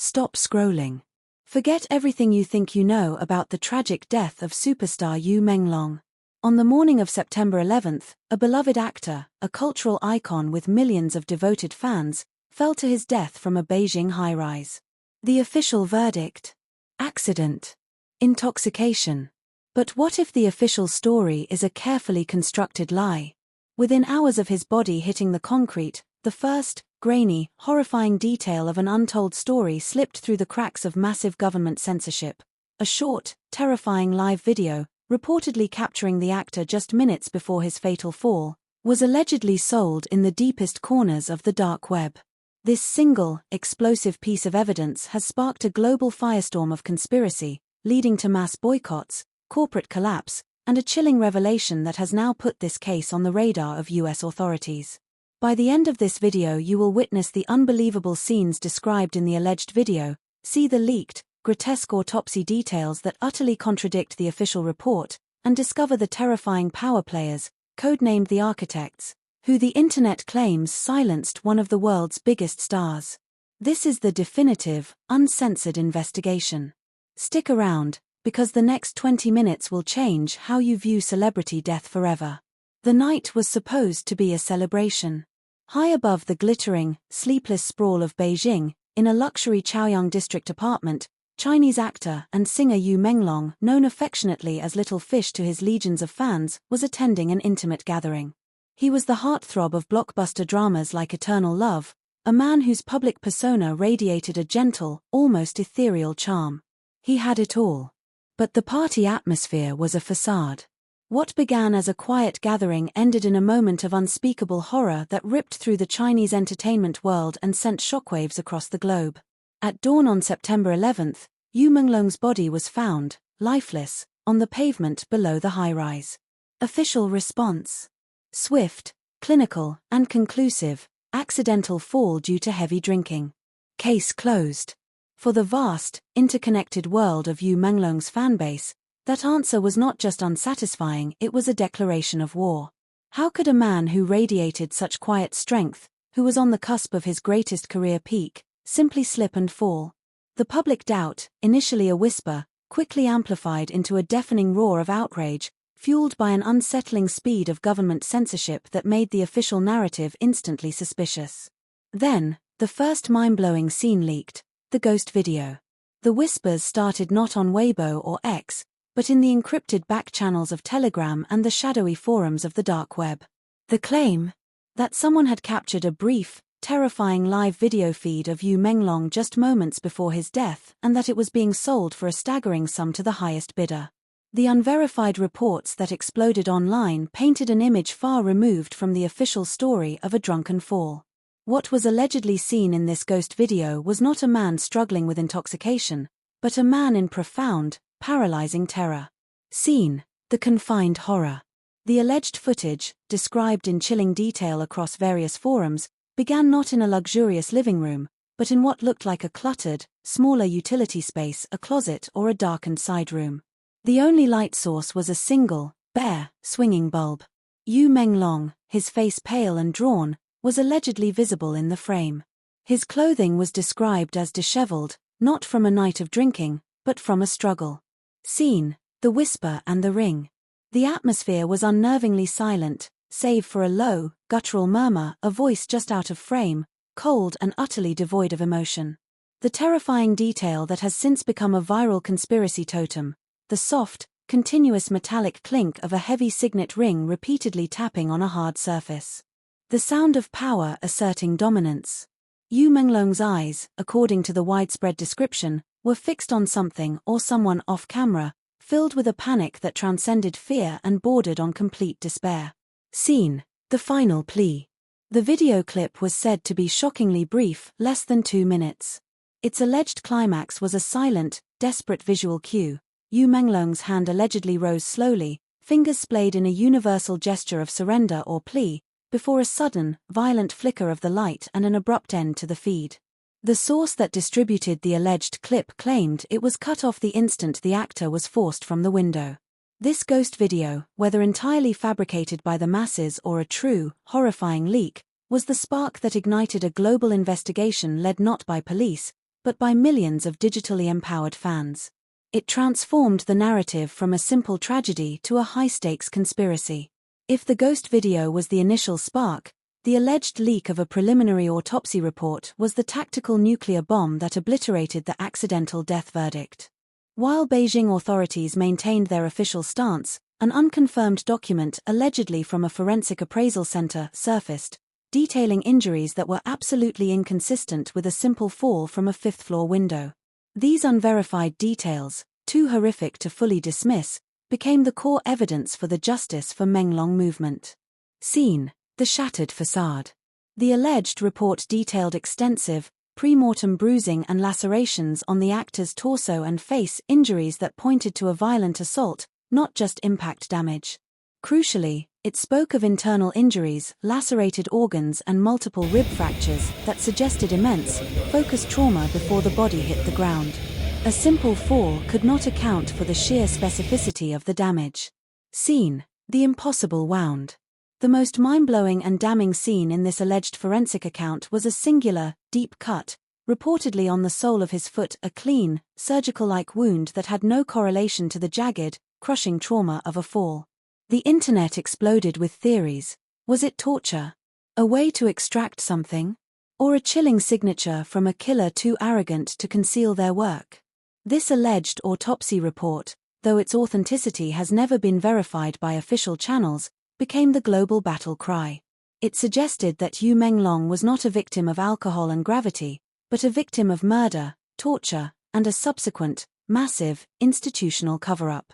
Stop scrolling. Forget everything you think you know about the tragic death of superstar YU MENGLONG. On the morning of September 11th, a beloved actor, a cultural icon with millions of devoted fans, fell to his death from a Beijing high-rise. The official verdict? Accident. Intoxication. But what if the official story is a carefully constructed lie? Within hours of his body hitting the concrete, the first, grainy, horrifying detail of an untold story slipped through the cracks of massive government censorship. A short, terrifying live video, reportedly capturing the actor just minutes before his fatal fall, was allegedly sold in the deepest corners of the dark web. This single, explosive piece of evidence has sparked a global firestorm of conspiracy, leading to mass boycotts, corporate collapse, and a chilling revelation that has now put this case on the radar of US authorities. By the end of this video you will witness the unbelievable scenes described in the alleged video, see the leaked, grotesque autopsy details that utterly contradict the official report, and discover the terrifying power players, codenamed the Architects, who the internet claims silenced one of the world's biggest stars. This is the definitive, uncensored investigation. Stick around, because the next 20 minutes will change how you view celebrity death forever. The night was supposed to be a celebration. High above the glittering, sleepless sprawl of Beijing, in a luxury Chaoyang district apartment, Chinese actor and singer YU MENGLONG, known affectionately as Little Fish to his legions of fans, was attending an intimate gathering. He was the heartthrob of blockbuster dramas like Eternal Love, a man whose public persona radiated a gentle, almost ethereal charm. He had it all. But the party atmosphere was a facade. What began as a quiet gathering ended in a moment of unspeakable horror that ripped through the Chinese entertainment world and sent shockwaves across the globe. At dawn on September 11th, YU MENGLONG's body was found, lifeless, on the pavement below the high-rise. Official response: swift, clinical, and conclusive, accidental fall due to heavy drinking. Case closed. For the vast, interconnected world of YU MENGLONG's fanbase, that answer was not just unsatisfying, it was a declaration of war. How could a man who radiated such quiet strength, who was on the cusp of his greatest career peak, simply slip and fall? The public doubt, initially a whisper, quickly amplified into a deafening roar of outrage, fueled by an unsettling speed of government censorship that made the official narrative instantly suspicious. Then, the first mind-blowing scene leaked, the ghost video. The whispers started not on Weibo or X, but in the encrypted back channels of Telegram and the shadowy forums of the dark web. The claim that someone had captured a brief, terrifying live video feed of YU MENGLONG just moments before his death and that it was being sold for a staggering sum to the highest bidder. The unverified reports that exploded online painted an image far removed from the official story of a drunken fall. What was allegedly seen in this ghost video was not a man struggling with intoxication, but a man in profound, paralyzing terror. Scene: the confined horror. The alleged footage, described in chilling detail across various forums, began not in a luxurious living room, but in what looked like a cluttered, smaller utility space, a closet or a darkened side room. The only light source was a single, bare, swinging bulb. YU MENGLONG, his face pale and drawn, was allegedly visible in the frame. His clothing was described as disheveled, not from a night of drinking, but from a struggle. Scene: the whisper and the ring. The atmosphere was unnervingly silent, save for a low, guttural murmur, a voice just out of frame, cold and utterly devoid of emotion. The terrifying detail that has since become a viral conspiracy totem: the soft, continuous metallic clink of a heavy signet ring repeatedly tapping on a hard surface. The sound of power asserting dominance. YU MENGLONG's eyes, according to the widespread description, were fixed on something or someone off-camera, filled with a panic that transcended fear and bordered on complete despair. Scene: the final plea. The video clip was said to be shockingly brief, less than 2 minutes. Its alleged climax was a silent, desperate visual cue. YU MENGLONG's hand allegedly rose slowly, fingers splayed in a universal gesture of surrender or plea, before a sudden, violent flicker of the light and an abrupt end to the feed. The source that distributed the alleged clip claimed it was cut off the instant the actor was forced from the window. This ghost video, whether entirely fabricated by the masses or a true, horrifying leak, was the spark that ignited a global investigation led not by police, but by millions of digitally empowered fans. It transformed the narrative from a simple tragedy to a high-stakes conspiracy. If the ghost video was the initial spark, the alleged leak of a preliminary autopsy report was the tactical nuclear bomb that obliterated the accidental death verdict. While Beijing authorities maintained their official stance, an unconfirmed document allegedly from a forensic appraisal center surfaced, detailing injuries that were absolutely inconsistent with a simple fall from a fifth-floor window. These unverified details, too horrific to fully dismiss, became the core evidence for the Justice for Menglong movement. Scene: the shattered facade. The alleged report detailed extensive, pre-mortem bruising and lacerations on the actor's torso and face, injuries that pointed to a violent assault, not just impact damage. Crucially, it spoke of internal injuries, lacerated organs and multiple rib fractures that suggested immense, focused trauma before the body hit the ground. A simple fall could not account for the sheer specificity of the damage. Scene: the impossible wound. The most mind-blowing and damning scene in this alleged forensic account was a singular, deep cut, reportedly on the sole of his foot, a clean, surgical-like wound that had no correlation to the jagged, crushing trauma of a fall. The internet exploded with theories. Was it torture? A way to extract something? Or a chilling signature from a killer too arrogant to conceal their work? This alleged autopsy report, though its authenticity has never been verified by official channels, became the global battle cry. It suggested that YU MENGLONG was not a victim of alcohol and gravity, but a victim of murder, torture, and a subsequent, massive, institutional cover-up.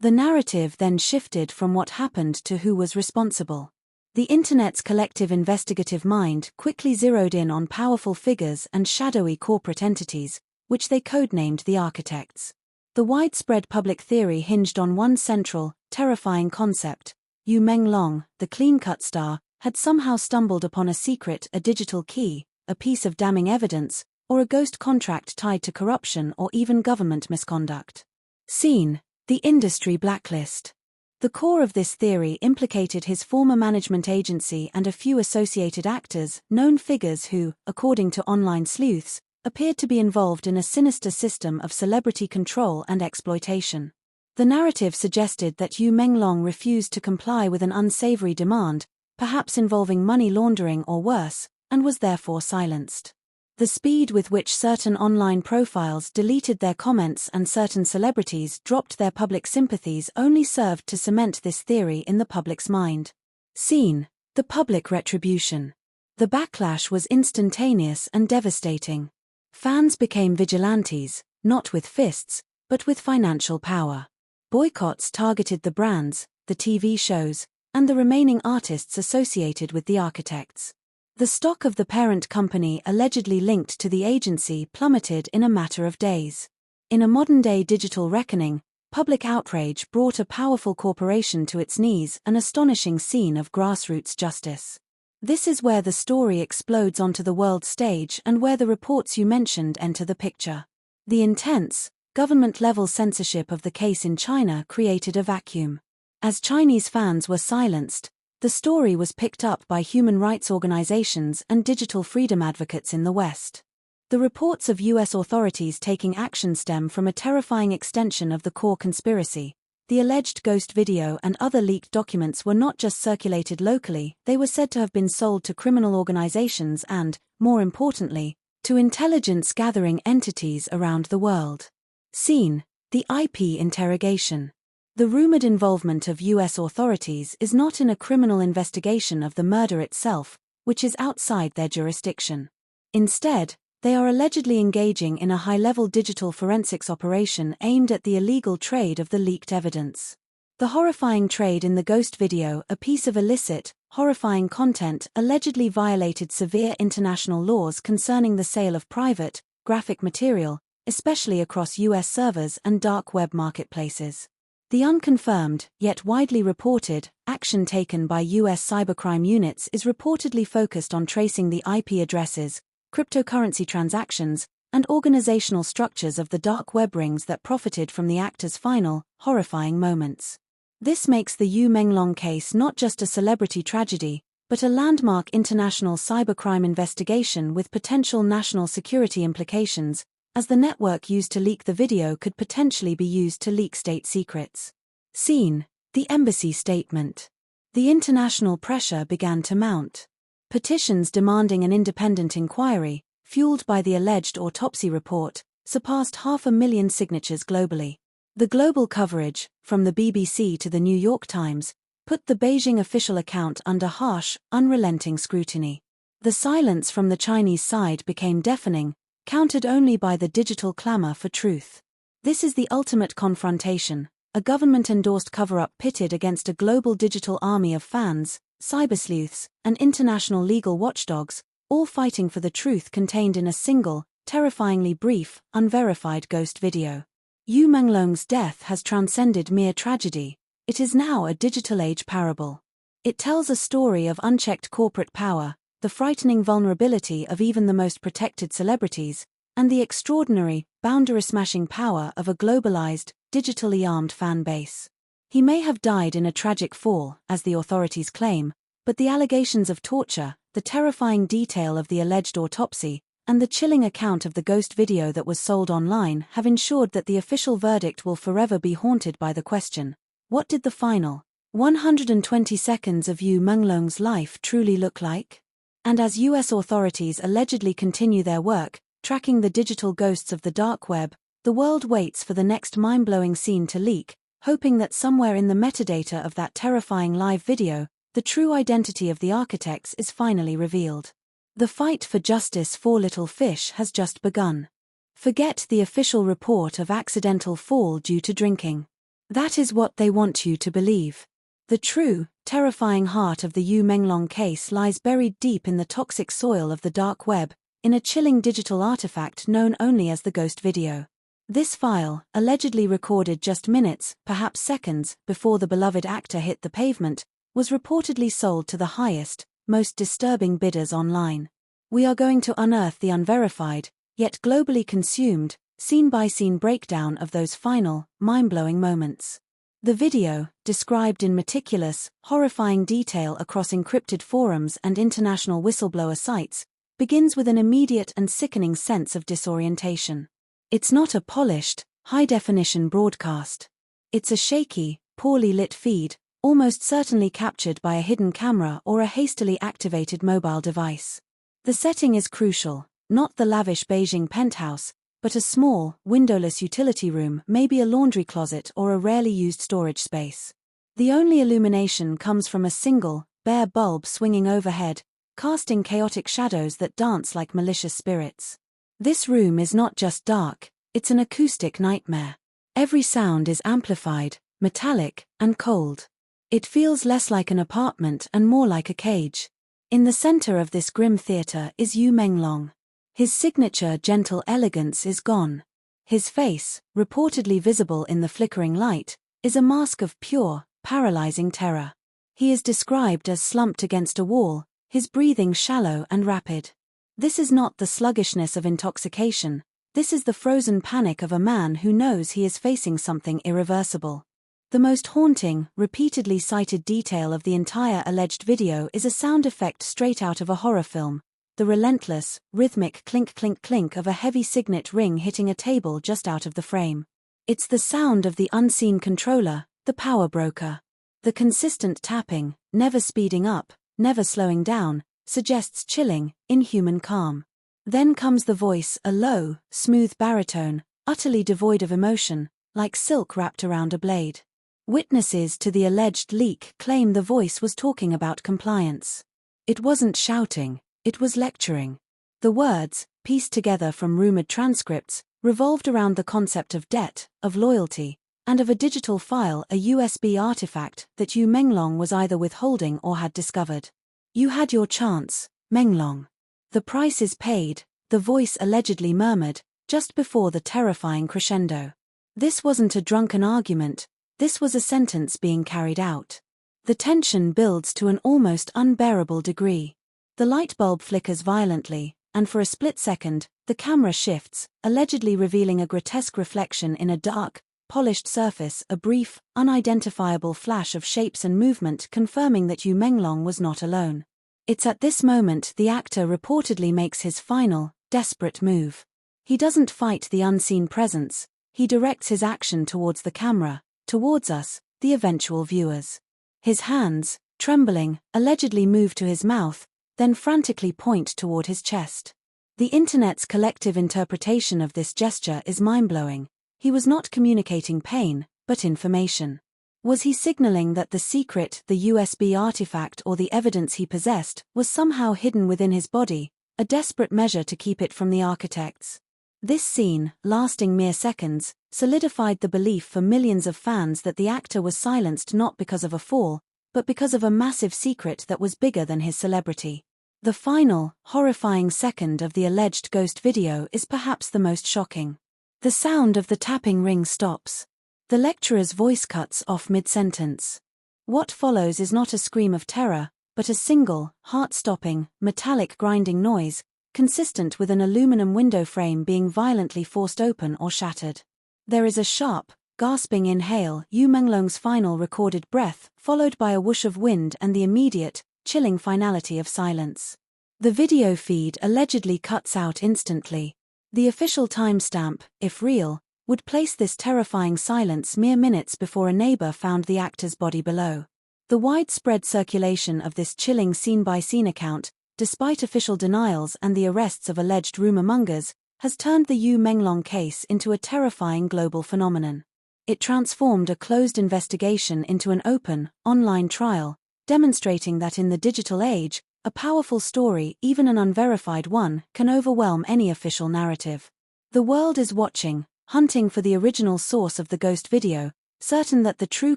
The narrative then shifted from what happened to who was responsible. The internet's collective investigative mind quickly zeroed in on powerful figures and shadowy corporate entities, which they codenamed the architects. The widespread public theory hinged on one central, terrifying concept: YU MENGLONG, the clean-cut star, had somehow stumbled upon a digital key, a piece of damning evidence, or a ghost contract tied to corruption or even government misconduct. Scene: the industry blacklist. The core of this theory implicated his former management agency and a few associated actors, known figures who, according to online sleuths, appeared to be involved in a sinister system of celebrity control and exploitation. The narrative suggested that YU MENGLONG refused to comply with an unsavory demand, perhaps involving money laundering or worse, and was therefore silenced. The speed with which certain online profiles deleted their comments and certain celebrities dropped their public sympathies only served to cement this theory in the public's mind. Scene: the public retribution. The backlash was instantaneous and devastating. Fans became vigilantes, not with fists, but with financial power. Boycotts targeted the brands, the TV shows, and the remaining artists associated with the architects. The stock of the parent company allegedly linked to the agency plummeted in a matter of days. In a modern-day digital reckoning, public outrage brought a powerful corporation to its knees, an astonishing scene of grassroots justice. This is where the story explodes onto the world stage and where the reports you mentioned enter the picture. The intense, government-level censorship of the case in China created a vacuum. As Chinese fans were silenced, the story was picked up by human rights organizations and digital freedom advocates in the West. The reports of U.S. authorities taking action stem from a terrifying extension of the core conspiracy. The alleged ghost video and other leaked documents were not just circulated locally, they were said to have been sold to criminal organizations and, more importantly, to intelligence-gathering entities around the world. Scene: the IP interrogation. The rumored involvement of U.S. authorities is not in a criminal investigation of the murder itself, which is outside their jurisdiction. Instead, they are allegedly engaging in a high-level digital forensics operation aimed at the illegal trade of the leaked evidence. The horrifying trade in the ghost video, a piece of illicit, horrifying content, allegedly violated severe international laws concerning the sale of private, graphic material, especially across U.S. servers and dark web marketplaces. The unconfirmed, yet widely reported, action taken by U.S. cybercrime units is reportedly focused on tracing the IP addresses, cryptocurrency transactions, and organizational structures of the dark web rings that profited from the actor's final, horrifying moments. This makes the YU MENGLONG case not just a celebrity tragedy, but a landmark international cybercrime investigation with potential national security implications, as the network used to leak the video could potentially be used to leak state secrets. Scene: the embassy statement. The international pressure began to mount. Petitions demanding an independent inquiry, fueled by the alleged autopsy report, surpassed 500,000 signatures globally. The global coverage, from the BBC to the New York Times, put the Beijing official account under harsh, unrelenting scrutiny. The silence from the Chinese side became deafening, countered only by the digital clamor for truth. This is the ultimate confrontation, a government-endorsed cover-up pitted against a global digital army of fans, cybersleuths, and international legal watchdogs, all fighting for the truth contained in a single, terrifyingly brief, unverified ghost video. YU MENGLONG's death has transcended mere tragedy. It is now a digital age parable. It tells a story of unchecked corporate power, the frightening vulnerability of even the most protected celebrities, and the extraordinary, boundary-smashing power of a globalized, digitally armed fan base. He may have died in a tragic fall, as the authorities claim, but the allegations of torture, the terrifying detail of the alleged autopsy, and the chilling account of the ghost video that was sold online have ensured that the official verdict will forever be haunted by the question: what did the final 120 seconds of YU MENGLONG's life truly look like? And as US authorities allegedly continue their work, tracking the digital ghosts of the dark web, the world waits for the next mind-blowing scene to leak, hoping that somewhere in the metadata of that terrifying live video, the true identity of the architects is finally revealed. The fight for justice for little fish has just begun. Forget the official report of accidental fall due to drinking. That is what they want you to believe. The true, terrifying heart of the YU MENGLONG case lies buried deep in the toxic soil of the dark web, in a chilling digital artifact known only as the ghost video. This file, allegedly recorded just minutes, perhaps seconds, before the beloved actor hit the pavement, was reportedly sold to the highest, most disturbing bidders online. We are going to unearth the unverified, yet globally consumed, scene-by-scene breakdown of those final, mind-blowing moments. The video, described in meticulous, horrifying detail across encrypted forums and international whistleblower sites, begins with an immediate and sickening sense of disorientation. It's not a polished, high-definition broadcast. It's a shaky, poorly lit feed, almost certainly captured by a hidden camera or a hastily activated mobile device. The setting is crucial, not the lavish Beijing penthouse, but a small, windowless utility room, maybe a laundry closet or a rarely used storage space. The only illumination comes from a single, bare bulb swinging overhead, casting chaotic shadows that dance like malicious spirits. This room is not just dark, it's an acoustic nightmare. Every sound is amplified, metallic, and cold. It feels less like an apartment and more like a cage. In the center of this grim theater is YU MENGLONG. His signature gentle elegance is gone. His face, reportedly visible in the flickering light, is a mask of pure, paralyzing terror. He is described as slumped against a wall, his breathing shallow and rapid. This is not the sluggishness of intoxication, this is the frozen panic of a man who knows he is facing something irreversible. The most haunting, repeatedly cited detail of the entire alleged video is a sound effect straight out of a horror film. The relentless, rhythmic clink-clink-clink of a heavy signet ring hitting a table just out of the frame. It's the sound of the unseen controller, the power broker. The consistent tapping, never speeding up, never slowing down, suggests chilling, inhuman calm. Then comes the voice, a low, smooth baritone, utterly devoid of emotion, like silk wrapped around a blade. Witnesses to the alleged leak claim the voice was talking about compliance. It wasn't shouting. It was lecturing. The words, pieced together from rumored transcripts, revolved around the concept of debt, of loyalty, and of a digital file, a USB artifact that YU MENGLONG was either withholding or had discovered. You had your chance, MENGLONG. The price is paid, the voice allegedly murmured, just before the terrifying crescendo. This wasn't a drunken argument, this was a sentence being carried out. The tension builds to an almost unbearable degree. The light bulb flickers violently, and for a split second, the camera shifts, allegedly revealing a grotesque reflection in a dark, polished surface, a brief, unidentifiable flash of shapes and movement confirming that YU MENGLONG was not alone. It's at this moment the actor reportedly makes his final, desperate move. He doesn't fight the unseen presence, he directs his action towards the camera, towards us, the eventual viewers. His hands, trembling, allegedly move to his mouth, then frantically point toward his chest. The internet's collective interpretation of this gesture is mind-blowing. He was not communicating pain, but information. Was he signaling that the secret, the USB artifact or the evidence he possessed, was somehow hidden within his body, a desperate measure to keep it from the architects? This scene, lasting mere seconds, solidified the belief for millions of fans that the actor was silenced not because of a fall, but because of a massive secret that was bigger than his celebrity. The final, horrifying second of the alleged ghost video is perhaps the most shocking. The sound of the tapping ring stops. The lecturer's voice cuts off mid-sentence. What follows is not a scream of terror, but a single, heart-stopping, metallic grinding noise, consistent with an aluminum window frame being violently forced open or shattered. There is a sharp, gasping inhale, YU MENGLONG's final recorded breath, followed by a whoosh of wind and the immediate, chilling finality of silence. The video feed allegedly cuts out instantly. The official timestamp, if real, would place this terrifying silence mere minutes before a neighbor found the actor's body below. The widespread circulation of this chilling scene-by-scene account, despite official denials and the arrests of alleged rumor-mongers, has turned the YU MENGLONG case into a terrifying global phenomenon. It transformed a closed investigation into an open, online trial, demonstrating that in the digital age, a powerful story, even an unverified one, can overwhelm any official narrative. The world is watching, hunting for the original source of the ghost video, certain that the true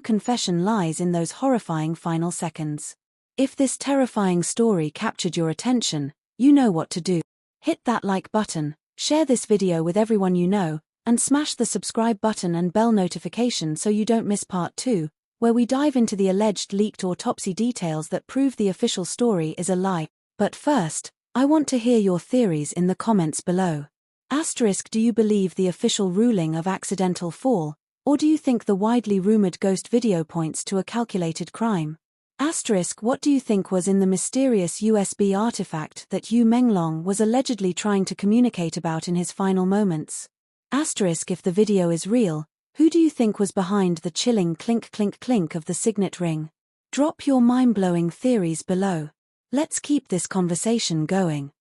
confession lies in those horrifying final seconds. If this terrifying story captured your attention, you know what to do. Hit that like button, share this video with everyone you know, and smash the subscribe button and bell notification so you don't miss part 2, where we dive into the alleged leaked autopsy details that prove the official story is a lie. But first, I want to hear your theories in the comments below. Do you believe the official ruling of accidental fall, or do you think the widely rumored ghost video points to a calculated crime? What do you think was in the mysterious USB artifact that YU MENGLONG was allegedly trying to communicate about in his final moments? If the video is real, who do you think was behind the chilling clink clink clink of the signet ring? Drop your mind-blowing theories below. Let's keep this conversation going.